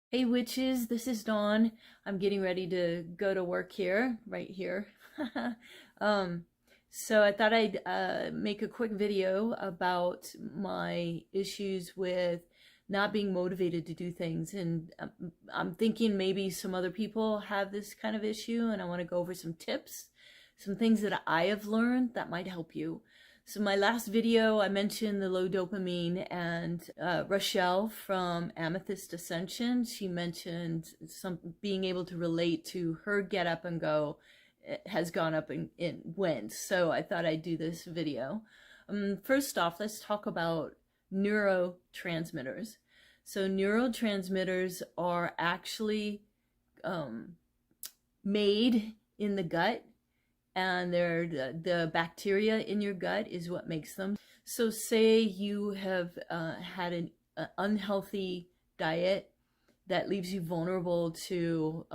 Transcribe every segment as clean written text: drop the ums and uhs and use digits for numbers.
Hey witches, this is Dawn. I'm getting ready to go to work here, right here. um, so I thought I'd make a quick video about my issues with not being motivated to do things. And I'm thinking maybe some other people have this kind of issue, and I want to go over some tips, some things that I have learned that might help you. So my last video, I mentioned the low dopamine, and Rochelle from Amethyst Ascension, she mentioned some being able to relate to her get up and go has gone up and went. So I thought I'd do this video. First off, let's talk about neurotransmitters. So neurotransmitters are actually made in the gut, and they're the bacteria in your gut is what makes them. So say you have had an unhealthy diet that leaves you vulnerable to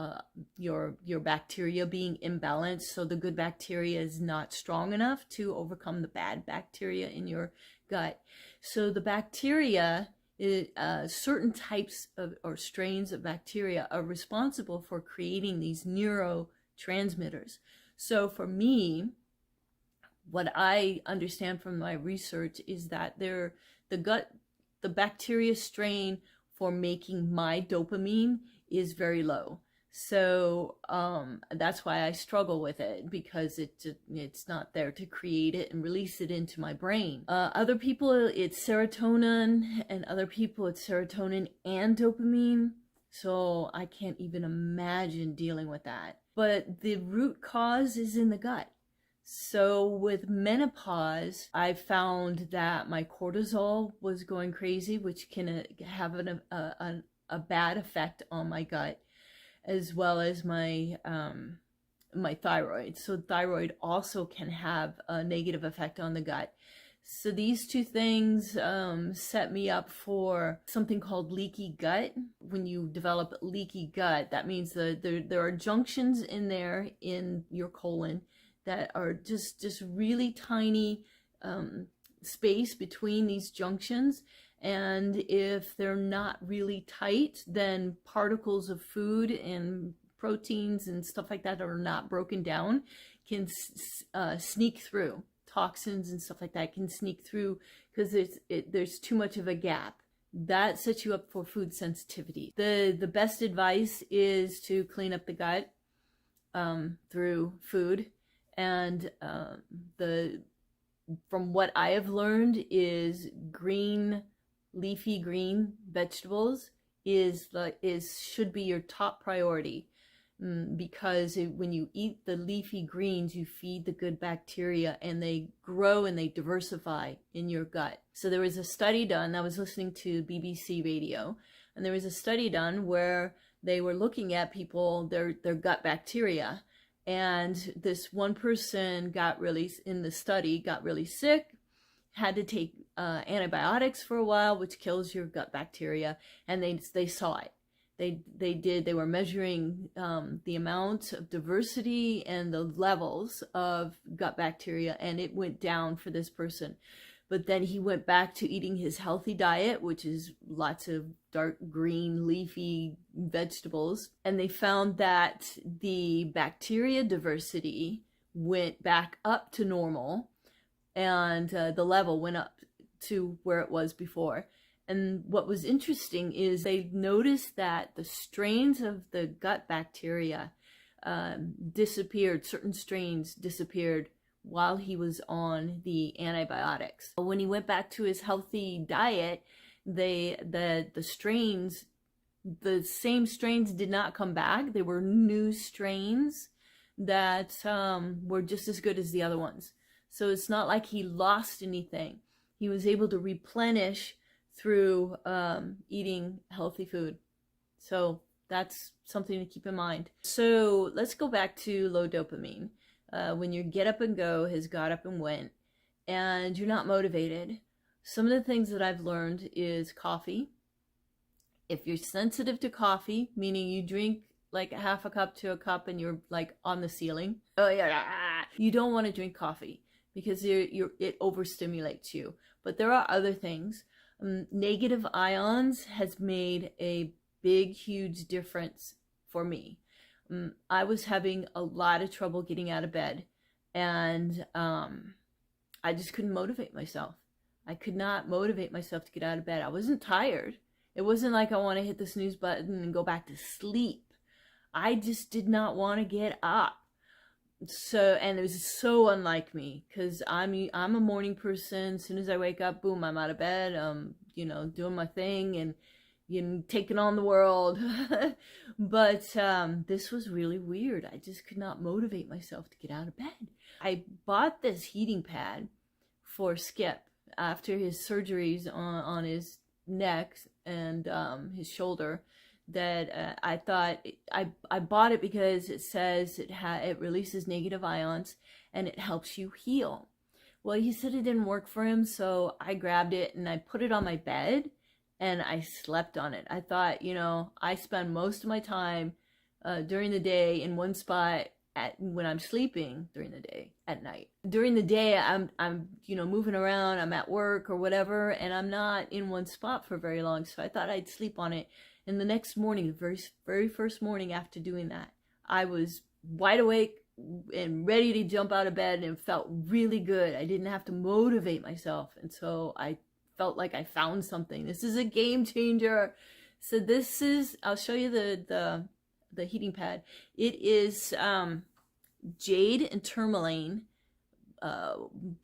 your bacteria being imbalanced. So the good bacteria is not strong enough to overcome the bad bacteria in your gut. So the bacteria, certain types of or strains of bacteria are responsible for creating these neurotransmitters. So for me, what I understand from my research is that the bacteria strain for making my dopamine is very low. So that's why I struggle with it, because it's not there to create it and release it into my brain. Other people, it's serotonin, and other people, it's serotonin and dopamine. So I can't even imagine dealing with that. But the root cause is in the gut. So with menopause, I found that my cortisol was going crazy, which can have a bad effect on my gut, as well as my my thyroid. So thyroid also can have a negative effect on the gut. So these two things set me up for something called leaky gut. When you develop leaky gut, that means there are junctions in there in your colon that are just really tiny space between these junctions. And if they're not really tight, then particles of food and proteins and stuff like that are not broken down can sneak through. Toxins and stuff like that can sneak through because there's too much of a gap. That sets you up for food sensitivity. The best advice is to clean up the gut through food, and from what I have learned is leafy green vegetables should be your top priority. Because when you eat the leafy greens, you feed the good bacteria, and they grow and they diversify in your gut. So there was a study done. I was listening to BBC radio, and there was a study done where they were looking at people, their gut bacteria, and this one person in the study got really sick, had to take antibiotics for a while, which kills your gut bacteria, and they saw it. They were measuring the amount of diversity and the levels of gut bacteria, and it went down for this person. But then he went back to eating his healthy diet, which is lots of dark green leafy vegetables, and they found that the bacteria diversity went back up to normal, and the level went up to where it was before. And what was interesting is they noticed that the strains of the gut bacteria disappeared. Certain strains disappeared while he was on the antibiotics. When he went back to his healthy diet, the strains, the same strains did not come back. They were new strains that were just as good as the other ones. So it's not like he lost anything. He was able to replenish through eating healthy food. So that's something to keep in mind. So let's go back to low dopamine. When your get up and go has got up and went, and you're not motivated, some of the things that I've learned is coffee. If you're sensitive to coffee, meaning you drink like a half a cup to a cup and you're like on the ceiling, oh yeah, you don't want to drink coffee because it overstimulates you. But there are other things. Negative ions has made a big, huge difference for me. I was having a lot of trouble getting out of bed, and I just couldn't motivate myself. I could not motivate myself to get out of bed. I wasn't tired. It wasn't like I want to hit the snooze button and go back to sleep. I just did not want to get up. So, and it was so unlike me, because I'm a morning person. As soon as I wake up, boom, I'm out of bed. You know, doing my thing and, you know, taking on the world. But this was really weird. I just could not motivate myself to get out of bed. I bought this heating pad for Skip after his surgeries on his neck and his shoulder. That I thought I bought it because it says it releases negative ions and it helps you heal. Well, he said it didn't work for him, so I grabbed it and I put it on my bed and I slept on it. I thought, you know, I spend most of my time during the day in one spot when I'm sleeping during the day at night. During the day, I'm you know, moving around, I'm at work or whatever, and I'm not in one spot for very long, so I thought I'd sleep on it. And the next morning, the very first morning after doing that, I was wide awake and ready to jump out of bed and felt really good. I didn't have to motivate myself. And so I felt like I found something. This is a game changer. So this is, I'll show you the heating pad. It is jade and tourmaline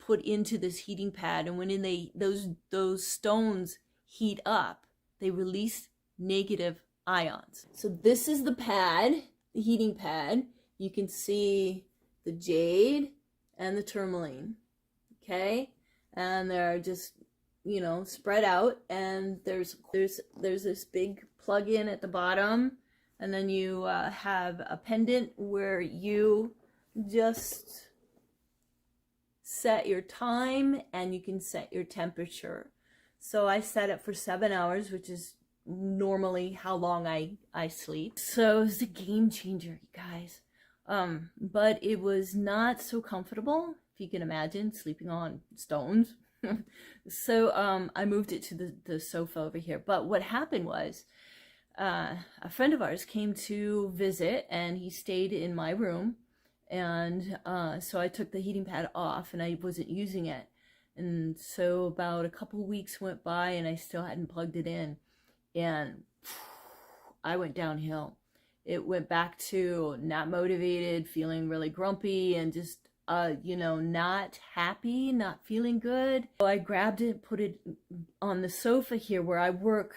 put into this heating pad. And when those stones heat up, they release negative ions. So this is the pad, the heating pad. You can see the jade and the tourmaline, okay? And they're just, you know, spread out, and there's this big plug-in at the bottom, and then you have a pendant where you just set your time and you can set your temperature. So I set it for 7 hours, which is normally how long I sleep. So it's a game changer, you guys. But it was not so comfortable, if you can imagine, sleeping on stones. So I moved it to the sofa over here. But what happened was a friend of ours came to visit, and he stayed in my room. And so I took the heating pad off, and I wasn't using it. And so about a couple weeks went by, and I still hadn't plugged it in. And I went downhill. It went back to not motivated, feeling really grumpy, and just, you know, not happy, not feeling good. So I grabbed it, put it on the sofa here where I work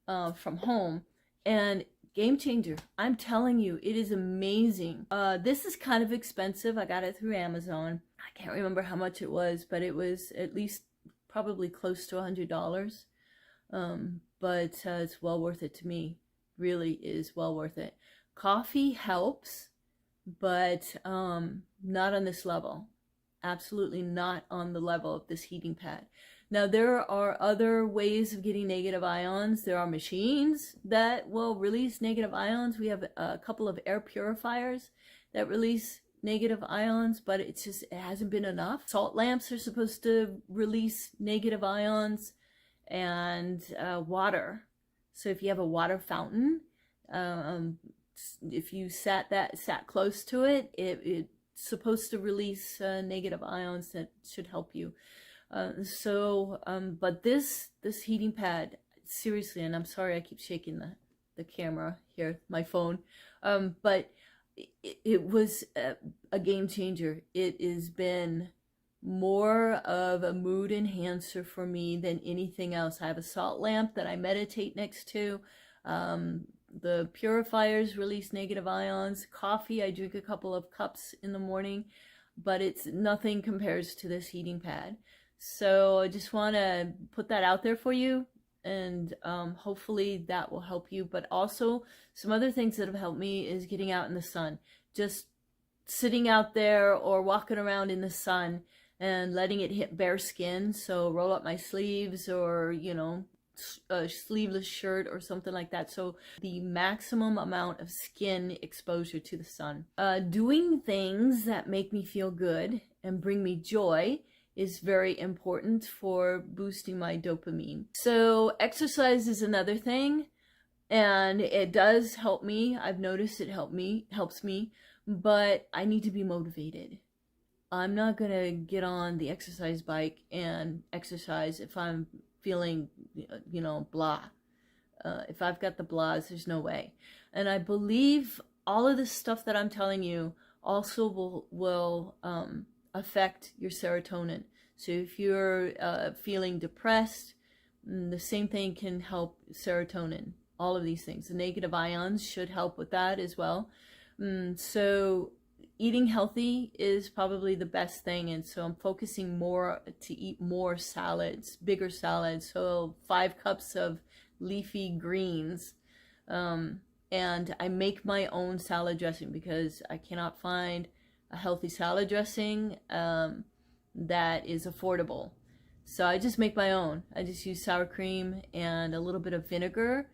from home, and game changer. I'm telling you, it is amazing. This is kind of expensive. I got it through Amazon. I can't remember how much it was, but it was at least probably close to $100. But it's well worth it to me. Really is well worth it. Coffee helps, but not on this level. Absolutely not on the level of this heating pad. Now, there are other ways of getting negative ions. There are machines that will release negative ions. We have a couple of air purifiers that release negative ions, but it hasn't been enough. Salt lamps are supposed to release negative ions, and water. So if you have a water fountain, if you sat close to it, it's supposed to release negative ions that should help you. But this heating pad, seriously, and I'm sorry I keep shaking the camera here, my phone, but it was a game changer. It has been more of a mood enhancer for me than anything else. I have a salt lamp that I meditate next to. The purifiers release negative ions. Coffee, I drink a couple of cups in the morning, but it's nothing compares to this heating pad. So I just want to put that out there for you, and hopefully that will help you. But also some other things that have helped me is getting out in the sun. Just sitting out there or walking around in the sun and letting it hit bare skin. So roll up my sleeves, or, you know, a sleeveless shirt or something like that. So the maximum amount of skin exposure to the sun. Doing things that make me feel good and bring me joy is very important for boosting my dopamine. So exercise is another thing. And it does help me. I've noticed it helps me, but I need to be motivated. I'm not going to get on the exercise bike and exercise if I'm feeling, blah. If I've got the blahs, there's no way. And I believe all of this stuff that I'm telling you also will affect your serotonin. So if you're feeling depressed, the same thing can help serotonin. All of these things. The negative ions should help with that as well. So eating healthy is probably the best thing. And so I'm focusing more to eat more salads, bigger salads. So 5 cups of leafy greens. And I make my own salad dressing because I cannot find a healthy salad dressing that is affordable. So I just make my own. I just use sour cream and a little bit of vinegar,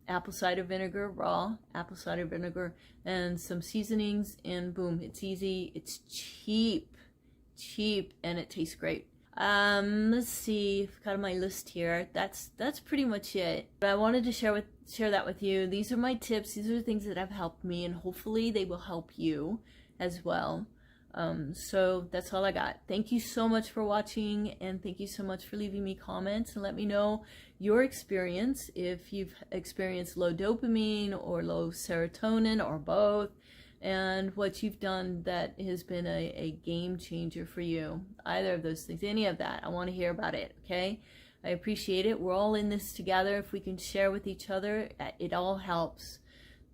apple cider vinegar, raw apple cider vinegar, and some seasonings, and boom, it's easy, it's cheap, and it tastes great. Let's see, I've got my list here. That's pretty much it. But I wanted to share that with you. These are my tips. These are the things that have helped me, and hopefully they will help you as well. So that's all I got. Thank you so much for watching, and thank you so much for leaving me comments, and let me know your experience, if you've experienced low dopamine or low serotonin or both, and what you've done that has been a game changer for you. Either of those things, any of that, I want to hear about it, okay? I appreciate it. We're all in this together. If we can share with each other, it all helps.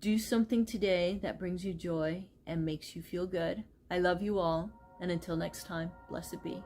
Do something today that brings you joy and makes you feel good. I love you all, and until next time, blessed be.